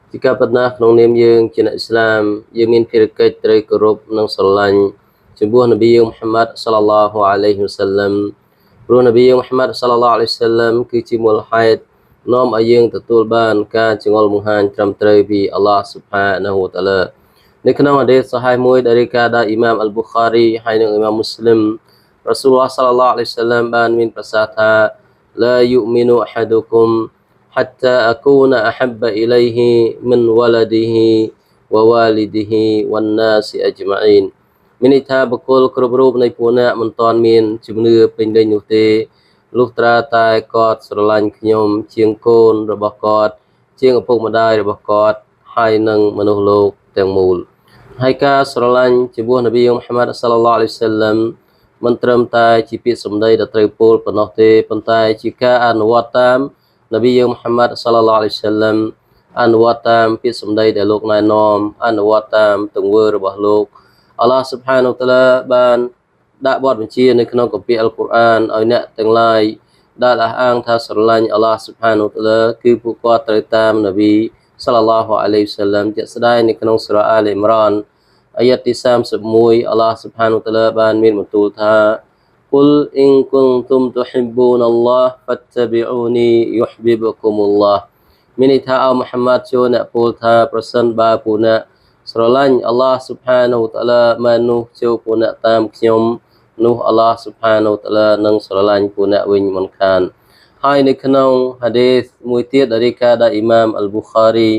Jika pernahក្នុងនាមយើងជាអ្នកឥស្លាមយើងមានភារកិច្ចត្រូវគោរពនិងស្រឡាញ់ចំពោះនប៊ីយើងមូហាម៉ាត់សល្លឡោះអាឡៃហ៊ីវ៉ាសាឡាំព្រោះនប៊ីយើងមូហាម៉ាត់សល្លឡោះអាឡៃហ៊ីវ៉ាសាឡាំគឺជាមូលហេតុនាំឲ្យយើងទទួលបានការចងល់បង្ហាញត្រឹមត្រូវពីអល់ឡោះស៊ុបហានាហ៊ូវតាឡានៅក្នុងហាឌីសសូហៃមួយដែលរាយការណ៍ដោយអ៊ីម៉ាមអល់ប៊ូខារីហើយនិងអ៊ីម៉ាមមូស្លីមរ៉ាស៊ូលឡោះសល្លឡោះអាឡៃហ៊ីវ៉ាសាឡាំបានមានប្រសាសន៍ថាឡាយុមីនូអហាឌុគុមحتى أكون أحب إليه من ولده ووالده والناس أجمعين មានន័យថាបុគ្គលគ្រប់រូបនៃពួកអ្នកមិនតាន់មានជំនឿពេញលេញនោះទេលុះត្រាតែគាត់ស្រឡាញ់ខ្ញុំជាងកូនរបស់គាត់ជាងឪពុកម្ដាយរបស់គាត់ហើយនិងមនុស្សលោកទាំងមូលហើយការស្រឡាញ់ចំពោះនប៊ីមូហាម៉ាត់សល្លឡោះអាឡៃហ៊ីវ៉ាសាឡាំមិនត្រឹមតែជាពាក្យសម្ដីដែលត្រូវពោលប៉ុណ្ណោះទេប៉ុន្តែជាការអនុវត្តតាមនប៊ីយើងមូហាម៉ាត់សល្លឡោះអាឡៃហ៊ីវ៉ាសាឡាំអនុវត្តតាមពាក្យសម្ដីដែលលោកណែនាំអនុវត្តតាមទង្វើរបស់លោកអល់ឡោះស៊ុបហានូវតាឡាបានដាក់បទបញ្ជានៅក្នុងគម្ពីរអល់កុរអានឲ្យអ្នកទាំងឡាយដែលអះអាងថាស្រឡាញ់អល់ឡោះស៊ុបហានូវតាឡាគឺពួកគាត់ត្រូវតាមនប៊ីសល្លឡោះអាឡៃហ៊ីវ៉ាសាឡាំជាក់ស្ដែងនៅក្នុងសូរ៉ាអាលអ៊ីមរ៉ានអាយ៉ាតទី31អល់ឡោះស៊ុបហានូវតាឡាបានមានបន្ទូលថាقل إن كنتم تحبون الله فاتبعوني يحببكم الله មានន័យថាអោមូហាម៉ាត់ចូលអ្នកពោលថាប្រសិនបើពួកអ្នកស្រឡាញ់អល់ឡោះស៊ុបហានូវតាឡាមែននោះចូលពួកអ្នកតាមខ្ញុំនោះអល់ឡោះស៊ុបហានូវតាឡានឹងស្រឡាញ់ពួកអ្នកវិញមិនខានហើយនៅក្នុងហាឌីសមួយទៀតដែលរាយការណ៍ដោយអ៊ីម៉ាមអល់ប៊ូខារី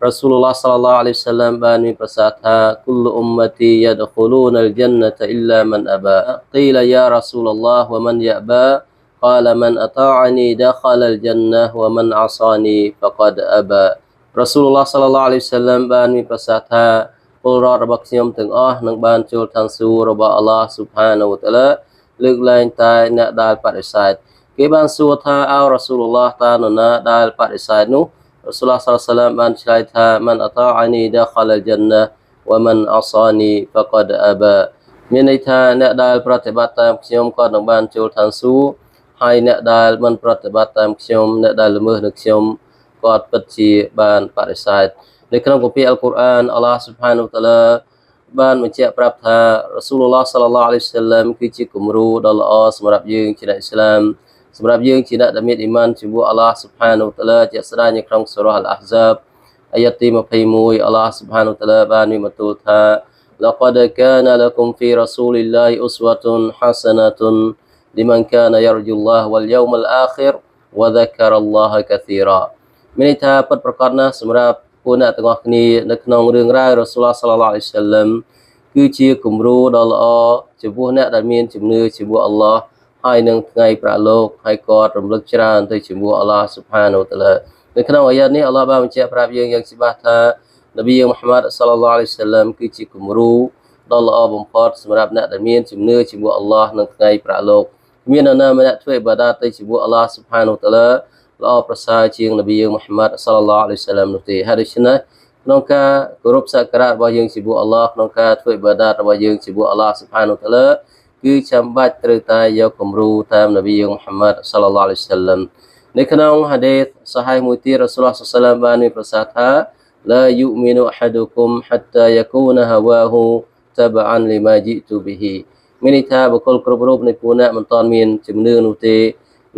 រ៉ាស៊ូលឡោះសល្លឡោះអាឡៃហ៊ីវ៉ាសាឡាំបានមានប្រសាសន៍ថាគុលអ៊ុម៉ាទីយដខុលូនអលជន្នតអ៊ីឡាមិនអបាគីលយ៉ារ៉ាស៊ូលឡោះវមិនយអបា قال من أطاعني دخل الجنة ومن عصاني فقد أبى រ៉ាស៊ូលឡោះសល្លឡោះអាឡៃហ៊ីវ៉ាសាឡាំបានមានប្រសាសន៍ថាពលរដ្ឋរបស់ខ្ញុំទាំងអស់នឹងបានចូលឋានសួគ៌របស់អល់ឡោះស៊ុបហានូវតាឡាលើកលែងតែអ្នកដែលបដិសេធគេបានសួរថាអោរ៉ាស៊ូលឡោះតើនរណាដែលបដិសេធនោះរ៉ាស៊ូលឡោះសល្លឡោះបានឆ្លើយថាមិនអតាអានីដាខលអលជន្ណាវមិនអសានីហ្វកដអបាមានន័យថាអ្នកដែលប្រតិបត្តិតាមខ្ញុំគាត់នឹងបានចូលឋានសួគ៌ហើយអ្នកដែលមិនប្រតិបត្តិតាមខ្ញុំអ្នកដែលល្មើសនឹងខ្ញុំគាត់ពិតជាបានបដិសេធនៅក្នុងគម្ពីរអល់កុរអានអល់ឡោះស៊ុបហានូវតាឡាបានបញ្ជាក់ប្រាប់ថារ៉ាស៊ូលឡោះសល្លឡោះអាឡៃហ៊ីវ៉ាសាឡាំគឺជាគំរូដ៏ល្អសម្រាប់យើងជាអ្នកឥស្លាមសម្រាប់យើងជាអ្នកដែលមានអ៊ីម៉ានចំពោះអល់ឡោះស៊ុបហានូវតាឡាជាក់ស្ដែងនៅក្នុងសូរ៉ាអល់អាហ្សាបអាយ៉ាតទី21អល់ឡោះស៊ុបហានូវតាឡាបានមានបន្ទូលថា لقد كان لكم في رسول الله أسوة حسنة لمن كان يرجو الله واليوم الآخر وذكر الله كثيرا មានន័យថាពិតប្រាកដណាស់សម្រាប់ពួកអ្នកទាំងអស់គ្នានៅក្នុងរឿងរ៉ាវរ៉ាស៊ូលឡោះសល្លឡោះអាឡៃហ៊ីវ៉ាសាឡាំគឺជាគំរូដ៏ល្អចំពោះអ្នកដែលមានជំនឿចំពោះអល់ឡោះហើយនឹងថ្ងៃប្រាក់លោកហើយគាត់រំលឹកច្រើនទៅចំពោះអល់ឡោះស៊ុបហានូវតាឡានៅក្នុងអាយ៉ាតនេះអល់ឡោះបានបញ្ជាក់ប្រាប់យើងយ៉ាងច្បាស់ថានប៊ីមូហាម៉ាត់សល្លឡោះអាឡៃហ៊ីវ៉ាសាឡាំគឺជាគំរូដ៏ល្អបំផុតសម្រាប់អ្នកដែលមានជំនឿចំពោះអល់ឡោះនិងថ្ងៃប្រាក់លោកមាននរណាម្នាក់ធ្វើអ៊ីបាដាតទៅចំពោះអល់ឡោះស៊ុបហានូវតាឡាល្អប្រសើរជាងនប៊ីមូហាម៉ាត់សល្លឡោះអាឡៃហ៊ីវ៉ាសាឡាំនោះទេហើយដូច្នេះក្នុងការគោរពសក្ការៈរបស់យើងចំពោះអល់ឡោះក្នុងការធ្វើអ៊ីបាដាតរបស់យើងចំពោះអល់ឡោះស៊ុបហានូវតាឡាគឺចាំបាច់ត្រូវតែយកគំរូតាមនប៊ីមូហាម៉ាត់សល្លឡោះអាឡៃហ៊ីវ៉ាសាឡាំនៅក្នុងហាឌីសសូហៃមួយទៀតរ៉ាស៊ូលឡោះសល្លឡោះបានមានប្រសាសន៍ថាឡាយុមីនូអហាឌុគុមហាត្តាយកូនហាវ៉ាហ៊ូតបអានលីម៉ាជីទូប៊ីហ៊ីមានន័យថាបុគ្គលគ្រប់រូបនៃពួកអ្នកមិនតាន់មានជំនឿនោះទេ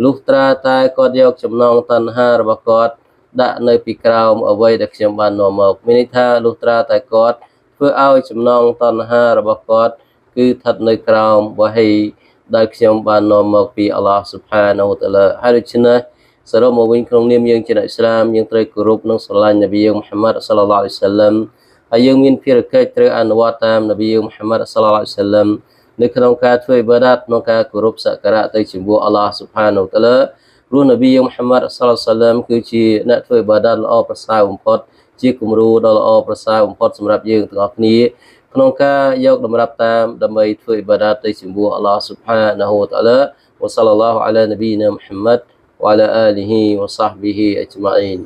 លុះត្រាតែគាត់យកចំណងតណ្ហារបស់គាត់ដាក់នៅពីក្រោមអ្វីដែលខ្ញុំបាននាំមកមានន័យថាលុះត្រាតែគាត់ធ្វើឲ្យចំណងតណ្ហារបស់គាត់គឺស្ថិតនៅក្រោមវ៉ាហ៊ីដែលខ្ញុំបាននាំមកពីអល់ឡោះស៊ុបហានូវតាឡាហើយដូច្នេះសរុបមកវិញក្នុងនាមយើងជាអ្នកឥស្លាមយើងត្រូវគោរពនិងស្រឡាញ់នប៊ីមូហាម៉ាត់សល្លឡោះអាឡៃហ៊ីវ៉ាសាឡាំហើយយើងមានភារកិច្ចត្រូវអនុវត្តតាមនប៊ីមូហាម៉ាត់សល្លឡោះអាឡៃហ៊ីវ៉ាសាឡាំនៅក្នុងការធ្វើអ៊ីបាដាតក្នុងការគោរពសក្ការៈទៅចំពោះអល់ឡោះស៊ុបហានូវតាឡាព្រោះនប៊ីមូហាម៉ាត់សល្លឡោះអាឡៃហ៊ីវ៉ាសាឡាំគឺជាអ្នកធ្វើអ៊ីបាដាតល្អប្រសើរបំផុតជាគំរូដ៏ល្អប្រសើរបំផុតសម្រាប់យើងទាំងអស់គ្នាក្នុងការយកតម្រាប់តាមដើម្បីធ្វើអ៊ីបាដាតទៅចំពោះអល់ឡោះស៊ុបហានាហ៊ូវតាឡាវ៉ាសល្លឡោះអាឡានប៊ីណាមូហាម៉ាត់វ៉ាអាឡាអាលីហ៊ីវ៉ាសាហ្ប៊ីហ៊ីអជ្ម៉ាអ៊ីន